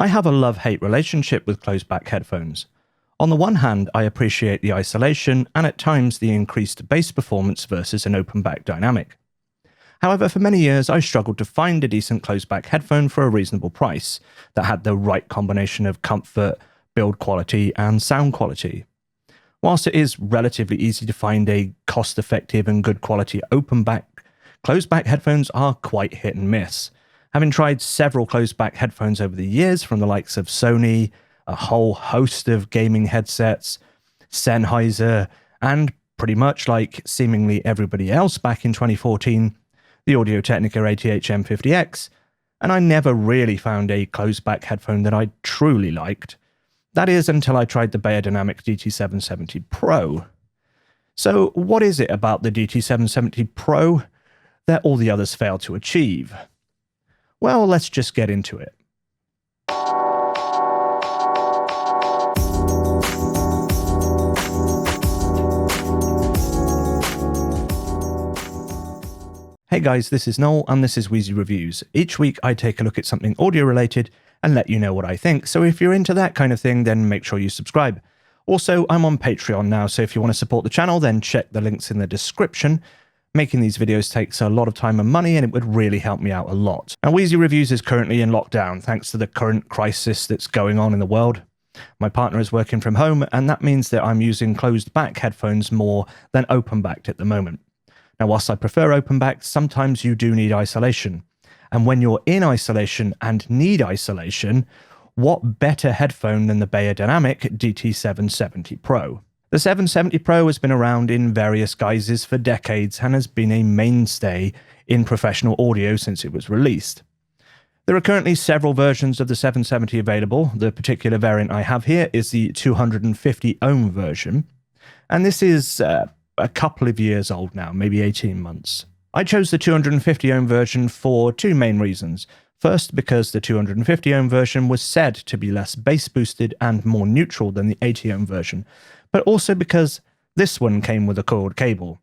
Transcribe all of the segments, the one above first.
I have a love-hate relationship with closed-back headphones. On the one hand, I appreciate the isolation and at times the increased bass performance versus an open-back dynamic. However, for many years I struggled to find a decent closed-back headphone for a reasonable price that had the right combination of comfort, build quality, and sound quality. Whilst it is relatively easy to find a cost-effective and good quality open-back, closed-back headphones are quite hit and miss. Having tried several closed-back headphones over the years from the likes of Sony, a whole host of gaming headsets, Sennheiser, and pretty much like seemingly everybody else back in 2014, the Audio-Technica AT-HM50X, and I never really found a closed-back headphone that I truly liked. That is until I tried the beyerdynamic DT770 Pro. So what is it about the DT770 Pro that all the others fail to achieve? Well, let's just get into it. Hey guys, this is Noel and this is Wheezy Reviews. Each week I take a look at something audio related and let you know what I think, so if you're into that kind of thing then make sure you subscribe. Also, I'm on Patreon now, so if you want to support the channel then check the links in the description. Making these videos takes a lot of time and money and it would really help me out a lot. Now, Wheezy Reviews is currently in lockdown thanks to the current crisis that's going on in the world. My partner is working from home and that means that I'm using closed back headphones more than open backed at the moment. Now, whilst I prefer open backed, sometimes you do need isolation. And when you're in isolation and need isolation, what better headphone than the beyerdynamic DT770 Pro? The 770 Pro has been around in various guises for decades and has been a mainstay in professional audio since it was released. There are currently several versions of the 770 available. The particular variant I have here is the 250 ohm version, and this is a couple of years old now, maybe 18 months. I chose the 250 ohm version for two main reasons. First, because the 250 ohm version was said to be less bass boosted and more neutral than the 80 ohm version, but also because this one came with a coiled cable.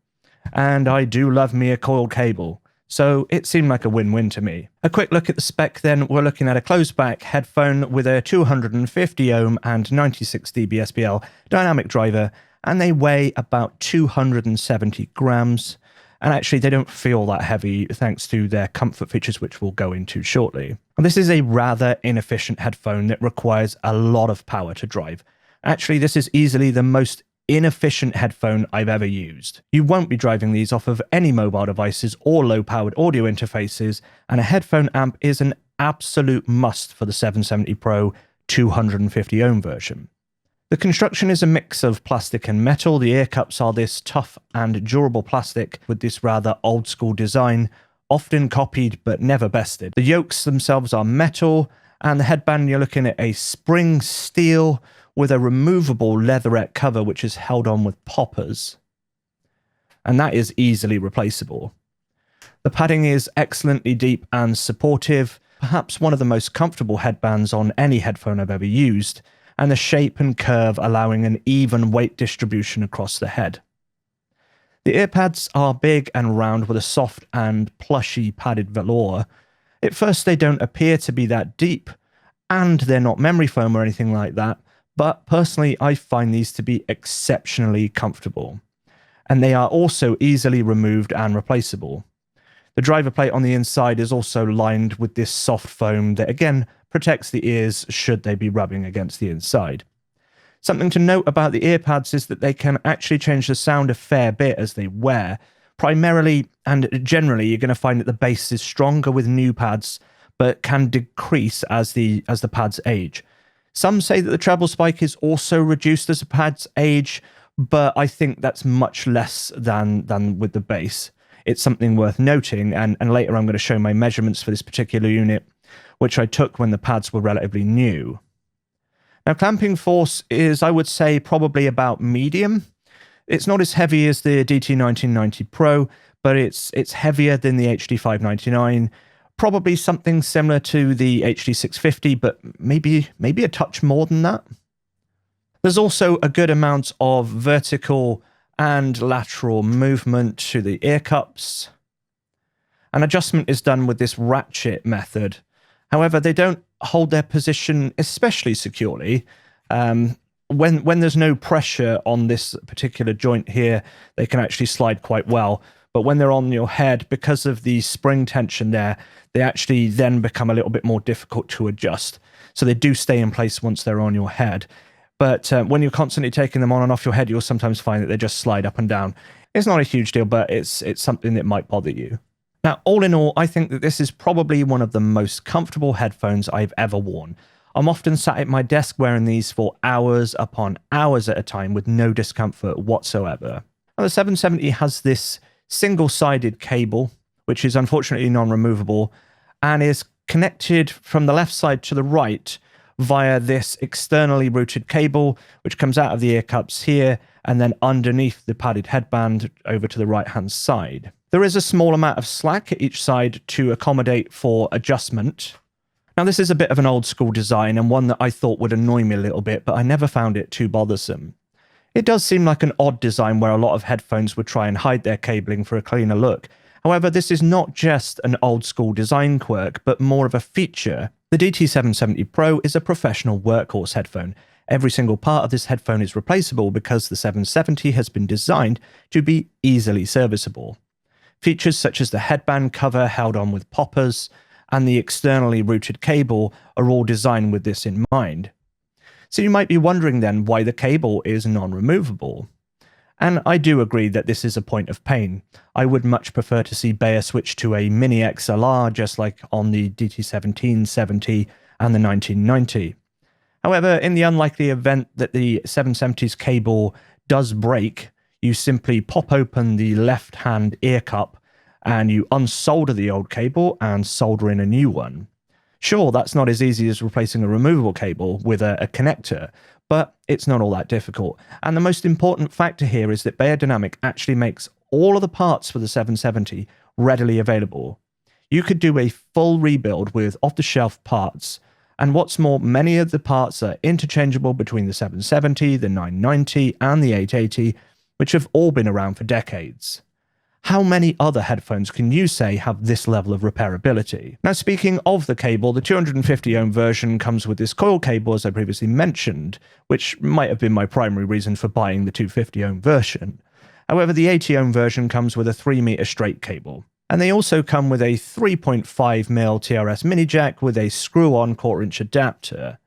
And I do love me a coiled cable, so it seemed like a win-win to me. A quick look at the spec then, we're looking at a closed-back headphone with a 250 ohm and 96 dB SPL dynamic driver, and they weigh about 270 grams. And actually they don't feel that heavy thanks to their comfort features, which we'll go into shortly. And this is a rather inefficient headphone that requires a lot of power to drive. Actually, this is easily the most inefficient headphone I've ever used. You won't be driving these off of any mobile devices or low-powered audio interfaces, and a headphone amp is an absolute must for the 770 Pro 250 ohm version. The construction is a mix of plastic and metal. The ear cups are this tough and durable plastic with this rather old-school design, often copied but never bested. The yokes themselves are metal, and the headband, you're looking at a spring steel with a removable leatherette cover which is held on with poppers. And that is easily replaceable. The padding is excellently deep and supportive, perhaps one of the most comfortable headbands on any headphone I've ever used, and the shape and curve allowing an even weight distribution across the head. The earpads are big and round with a soft and plushy padded velour. At first they don't appear to be that deep, and they're not memory foam or anything like that, but personally I find these to be exceptionally comfortable. And they are also easily removed and replaceable. The driver plate on the inside is also lined with this soft foam that again protects the ears should they be rubbing against the inside. Something to note about the earpads is that they can actually change the sound a fair bit as they wear. Primarily and generally you're going to find that the bass is stronger with new pads but can decrease as the pads age. Some say that the treble spike is also reduced as the pads age, but I think that's much less than with the bass. It's something worth noting, and later I'm going to show my measurements for this particular unit, which I took when the pads were relatively new. Now, clamping force is, I would say, probably about medium. It's not as heavy as the DT1990 Pro, but it's heavier than the HD599, probably something similar to the HD650, but maybe a touch more than that. There's also a good amount of vertical and lateral movement to the ear cups. An adjustment is done with this ratchet method, However, they don't hold their position especially securely. When there's no pressure on this particular joint here, they can actually slide quite well. But when they're on your head, because of the spring tension there, they actually then become a little bit more difficult to adjust. So they do stay in place once they're on your head. But when you're constantly taking them on and off your head, you'll sometimes find that they just slide up and down. It's not a huge deal, but it's something that might bother you. Now, all in all, I think that this is probably one of the most comfortable headphones I've ever worn. I'm often sat at my desk wearing these for hours upon hours at a time with no discomfort whatsoever. Now, the 770 has this single-sided cable, which is unfortunately non-removable, and is connected from the left side to the right via this externally routed cable, which comes out of the ear cups here and then underneath the padded headband over to the right-hand side. There is a small amount of slack at each side to accommodate for adjustment. Now, this is a bit of an old-school design and one that I thought would annoy me a little bit, but I never found it too bothersome. It does seem like an odd design where a lot of headphones would try and hide their cabling for a cleaner look. However, this is not just an old-school design quirk, but more of a feature. The DT770 Pro is a professional workhorse headphone. Every single part of this headphone is replaceable because the 770 has been designed to be easily serviceable. Features such as the headband cover held on with poppers and the externally routed cable are all designed with this in mind. So you might be wondering then why the cable is non-removable. And I do agree that this is a point of pain. I would much prefer to see Beyer switch to a mini XLR just like on the DT1770 and the 1990. However, in the unlikely event that the 770's cable does break, you simply pop open the left-hand ear cup and you unsolder the old cable and solder in a new one. Sure, that's not as easy as replacing a removable cable with a connector, but it's not all that difficult. And the most important factor here is that beyerdynamic actually makes all of the parts for the 770 readily available. You could do a full rebuild with off-the-shelf parts, and what's more, many of the parts are interchangeable between the 770, the 990, and the 880, which have all been around for decades. How many other headphones can you say have this level of repairability? Now, speaking of the cable, the 250 ohm version comes with this coil cable, as I previously mentioned, which might have been my primary reason for buying the 250 ohm version. However, the 80 ohm version comes with a 3 meter straight cable. And they also come with a 3.5mm TRS mini jack with a screw-on 1/4 inch adapter.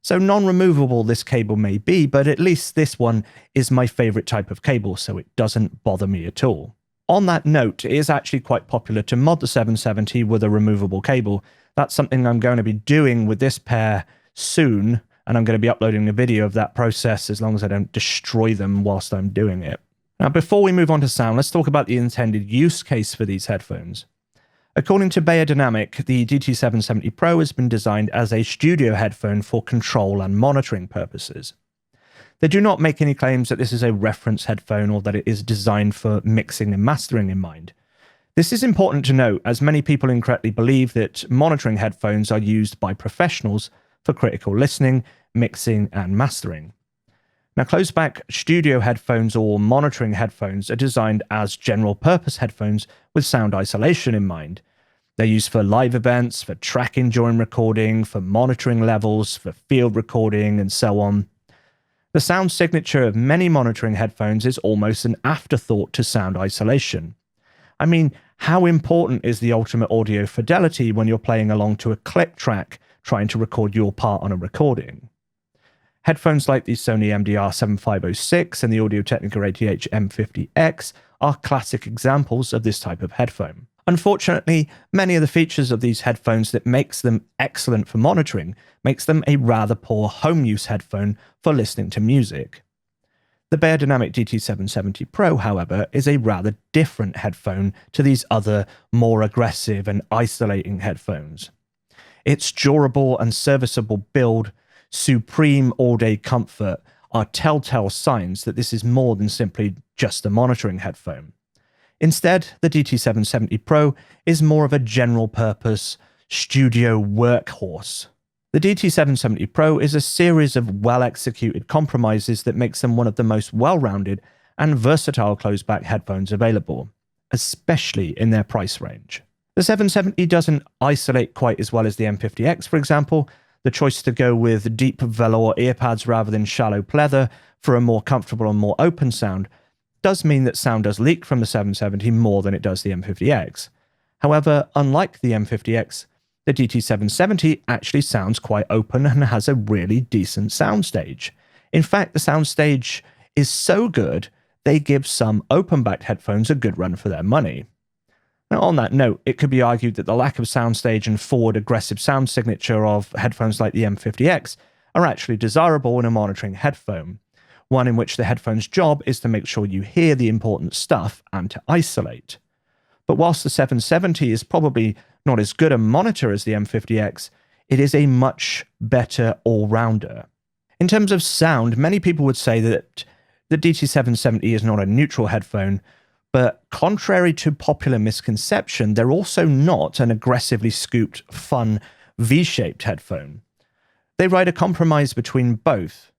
So non-removable this cable may be, but at least this one is my favorite type of cable, so it doesn't bother me at all. On that note, it is actually quite popular to mod the 770 with a removable cable. That's something I'm going to be doing with this pair soon, and I'm going to be uploading a video of that process as long as I don't destroy them whilst I'm doing it. Now, before we move on to sound, let's talk about the intended use case for these headphones. According to Beyerdynamic, the DT770 Pro has been designed as a studio headphone for control and monitoring purposes. They do not make any claims that this is a reference headphone or that it is designed for mixing and mastering in mind. This is important to note, as many people incorrectly believe that monitoring headphones are used by professionals for critical listening, mixing, and mastering. Now, closed-back studio headphones or monitoring headphones are designed as general-purpose headphones with sound isolation in mind. They're used for live events, for tracking during recording, for monitoring levels, for field recording, and so on. The sound signature of many monitoring headphones is almost an afterthought to sound isolation. I mean, how important is the ultimate audio fidelity when you're playing along to a click track trying to record your part on a recording? Headphones like the Sony MDR7506 and the Audio-Technica ATH M50X are classic examples of this type of headphone. Unfortunately, many of the features of these headphones that makes them excellent for monitoring makes them a rather poor home use headphone for listening to music. The Beyerdynamic DT770 Pro, however, is a rather different headphone to these other, more aggressive and isolating headphones. Its durable and serviceable build, supreme all-day comfort are telltale signs that this is more than simply just a monitoring headphone. Instead, the DT770 Pro is more of a general-purpose studio workhorse. The DT770 Pro is a series of well-executed compromises that makes them one of the most well-rounded and versatile closed-back headphones available, especially in their price range. The 770 doesn't isolate quite as well as the M50X, for example. The choice to go with deep velour earpads rather than shallow pleather for a more comfortable and more open sound does mean that sound does leak from the 770 more than it does the M50X. However, unlike the M50X, the DT770 actually sounds quite open and has a really decent soundstage. In fact, the soundstage is so good, they give some open-backed headphones a good run for their money. Now, on that note, it could be argued that the lack of soundstage and forward aggressive sound signature of headphones like the M50X are actually desirable in a monitoring headphone, one in which the headphone's job is to make sure you hear the important stuff and to isolate. But whilst the 770 is probably not as good a monitor as the M50X, it is a much better all-rounder. In terms of sound, many people would say that the DT770 is not a neutral headphone, but contrary to popular misconception, they're also not an aggressively scooped, fun, V-shaped headphone. They ride a compromise between both.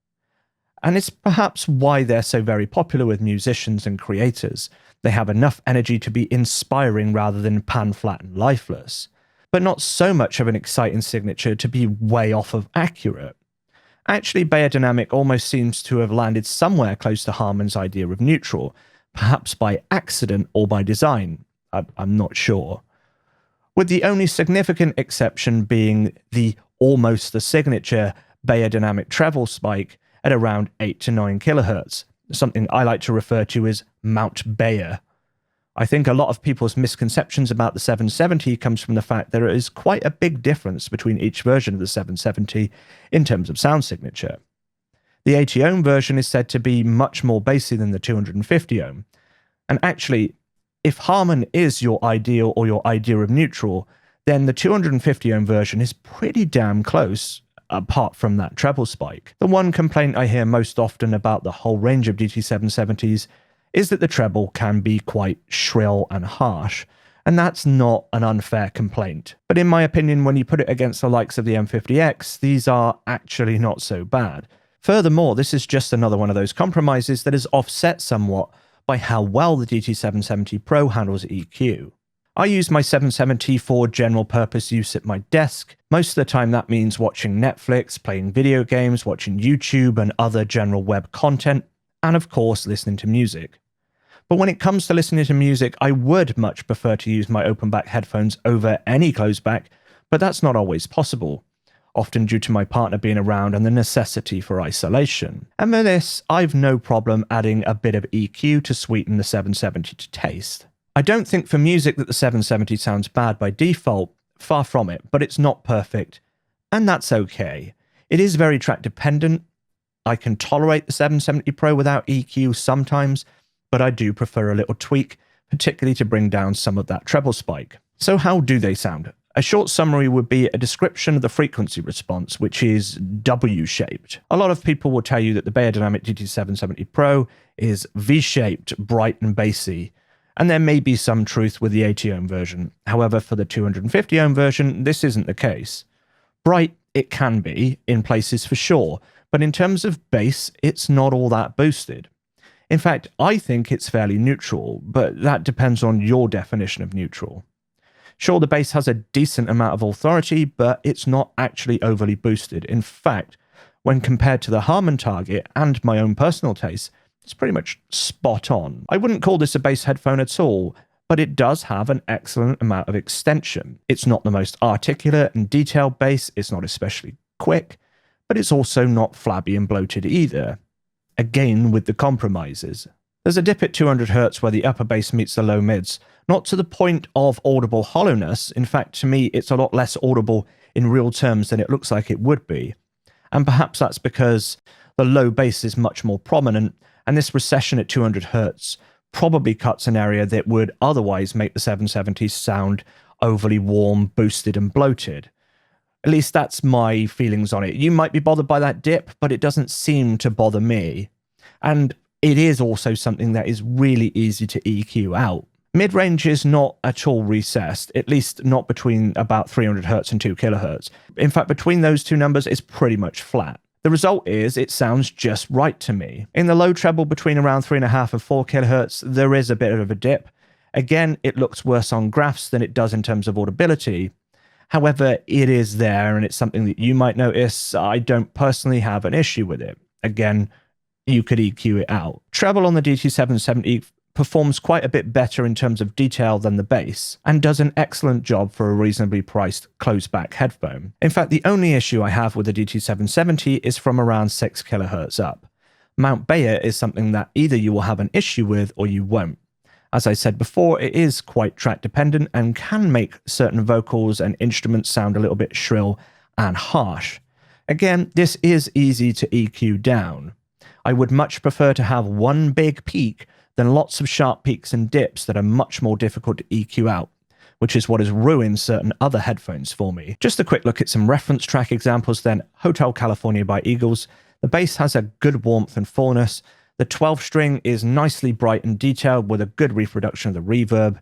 And it's perhaps why they're so very popular with musicians and creators. They have enough energy to be inspiring rather than pan-flat and lifeless, but not so much of an exciting signature to be way off of accurate. Actually, beyerdynamic almost seems to have landed somewhere close to Harman's idea of neutral, perhaps by accident or by design. I'm not sure. With the only significant exception being the almost the signature beyerdynamic treble spike at around 8 to 9 kHz, something I like to refer to as Mount Beyer. I think a lot of people's misconceptions about the 770 comes from the fact there is quite a big difference between each version of the 770 in terms of sound signature. The 80 ohm version is said to be much more bassy than the 250 ohm. And actually, if Harman is your ideal or your idea of neutral, then the 250 ohm version is pretty damn close, apart from that treble spike. The one complaint I hear most often about the whole range of DT770s is that the treble can be quite shrill and harsh, and that's not an unfair complaint. But in my opinion, when you put it against the likes of the M50X, these are actually not so bad. Furthermore, this is just another one of those compromises that is offset somewhat by how well the DT770 Pro handles EQ. I use my 770 for general purpose use at my desk. Most of the time that means watching Netflix, playing video games, watching YouTube and other general web content, and of course listening to music. But when it comes to listening to music, I would much prefer to use my open back headphones over any closed back, but that's not always possible, often due to my partner being around and the necessity for isolation. And for this, I've no problem adding a bit of EQ to sweeten the 770 to taste. I don't think for music that the 770 sounds bad by default, far from it, but it's not perfect, and that's okay. It is very track dependent. I can tolerate the 770 Pro without EQ sometimes, but I do prefer a little tweak, particularly to bring down some of that treble spike. So how do they sound? A short summary would be a description of the frequency response, which is W-shaped. A lot of people will tell you that the beyerdynamic DT770 Pro is V-shaped, bright and bassy, and there may be some truth with the 80 ohm version. However, for the 250 ohm version, this isn't the case. Bright, it can be, in places for sure, but in terms of bass, it's not all that boosted. In fact, I think it's fairly neutral, but that depends on your definition of neutral. Sure, the bass has a decent amount of authority, but it's not actually overly boosted. In fact, when compared to the Harman target and my own personal taste, it's pretty much spot on. I wouldn't call this a bass headphone at all, but it does have an excellent amount of extension. It's not the most articulate and detailed bass, it's not especially quick, but it's also not flabby and bloated either. Again, with the compromises. There's a dip at 200 Hz where the upper bass meets the low mids, not to the point of audible hollowness. In fact, to me, it's a lot less audible in real terms than it looks like it would be. And perhaps that's because the low bass is much more prominent, and this recession at 200 Hz probably cuts an area that would otherwise make the 770 sound overly warm, boosted, and bloated. At least that's my feelings on it. You might be bothered by that dip, but it doesn't seem to bother me. And it is also something that is really easy to EQ out. Mid-range is not at all recessed, at least not between about 300 Hz and 2 kHz. In fact, between those two numbers, it's pretty much flat. The result is it sounds just right to me. In the low treble between around 3.5 and 4 kHz, there is a bit of a dip, Again, it looks worse on graphs than it does in terms of audibility. However, it is there and it's something that you might notice. I don't personally have an issue with it. Again, you could EQ it out. Treble on the DT770 performs quite a bit better in terms of detail than the bass, and does an excellent job for a reasonably priced closed-back headphone. In fact, the only issue I have with the DT770 is from around 6 kHz up. Mount Bayer is something that either you will have an issue with or you won't. As I said before, it is quite track dependent and can make certain vocals and instruments sound a little bit shrill and harsh. Again, this is easy to EQ down. I would much prefer to have one big peak than lots of sharp peaks and dips that are much more difficult to EQ out, which is what has ruined certain other headphones for me. Just a quick look at some reference track examples then. Hotel California by Eagles. The bass has a good warmth and fullness. The 12-string is nicely bright and detailed with a good reproduction of the reverb.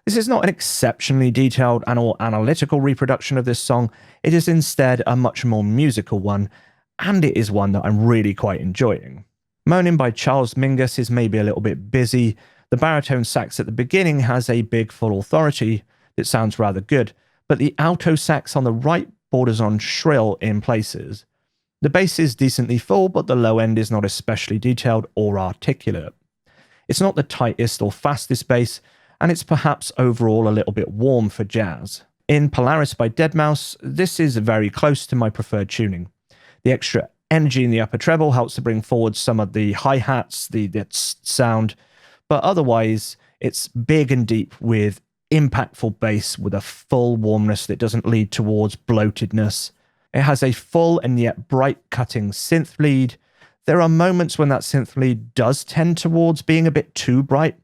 This is not an exceptionally detailed and or analytical reproduction of this song. It is instead a much more musical one, and it is one that I'm really quite enjoying. Moaning by Charles Mingus is maybe a little bit busy. The baritone sax at the beginning has a big full authority that sounds rather good, but the alto sax on the right borders on shrill in places. The bass is decently full, but the low end is not especially detailed or articulate. It's not the tightest or fastest bass, and it's perhaps overall a little bit warm for jazz. In Polaris by Deadmau5, this is very close to my preferred tuning. The extra energy in the upper treble helps to bring forward some of the hi-hats, the sound, but otherwise it's big and deep with impactful bass with a full warmness that doesn't lead towards bloatedness. It has a full and yet bright cutting synth lead. There are moments when that synth lead does tend towards being a bit too bright,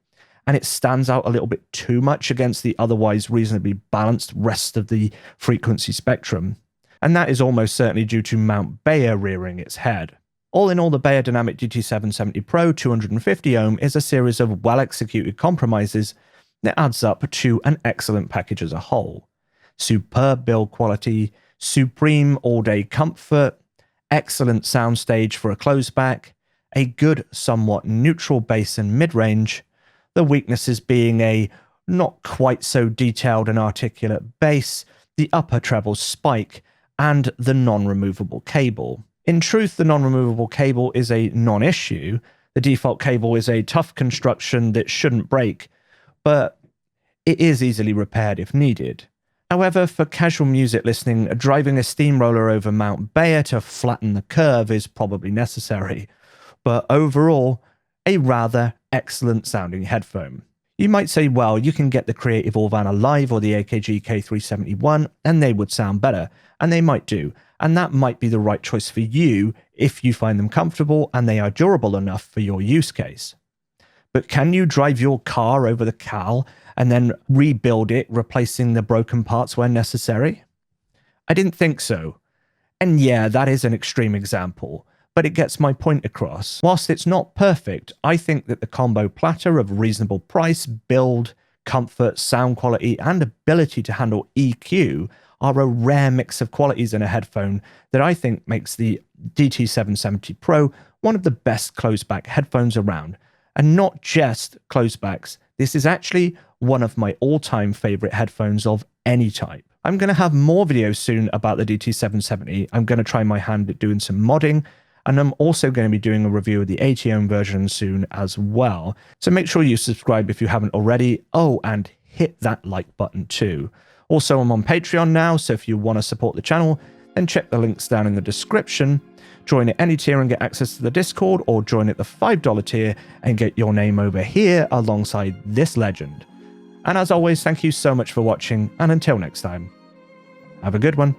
and it stands out a little bit too much against the otherwise reasonably balanced rest of the frequency spectrum. And that is almost certainly due to Mount Bayer rearing its head. All in all, the beyerdynamic DT770 Pro 250 ohm is a series of well-executed compromises that adds up to an excellent package as a whole. Superb build quality, supreme all-day comfort, excellent soundstage for a closeback, a good, somewhat neutral bass and mid-range, the weaknesses being a not quite so detailed and articulate bass, the upper treble spike, and the non-removable cable. In truth, the non-removable cable is a non-issue. The default cable is a tough construction that shouldn't break, but it is easily repaired if needed. However, for casual music listening, driving a steamroller over Mount Bayer to flatten the curve is probably necessary, but overall, a rather excellent sounding headphone. You might say, well, you can get the Creative Allvanna Live or the AKG K371 and they would sound better, and they might do, and that might be the right choice for you if you find them comfortable and they are durable enough for your use case. But can you drive your car over the Cal and then rebuild it, replacing the broken parts where necessary? I didn't think so. And yeah, that is an extreme example, but it gets my point across. Whilst it's not perfect, I think that the combo platter of reasonable price, build, comfort, sound quality, and ability to handle EQ are a rare mix of qualities in a headphone that I think makes the DT770 Pro one of the best closed-back headphones around. And not just closed-backs, this is actually one of my all-time favorite headphones of any type. I'm going to have more videos soon about the DT770. I'm going to try my hand at doing some modding, and I'm also going to be doing a review of the 80 ohm version soon as well. So make sure you subscribe if you haven't already. Oh, and hit that like button too. Also, I'm on Patreon now, so if you want to support the channel, then check the links down in the description. Join at any tier and get access to the Discord, or join at the $5 tier and get your name over here alongside this legend. And as always, thank you so much for watching, and until next time, have a good one.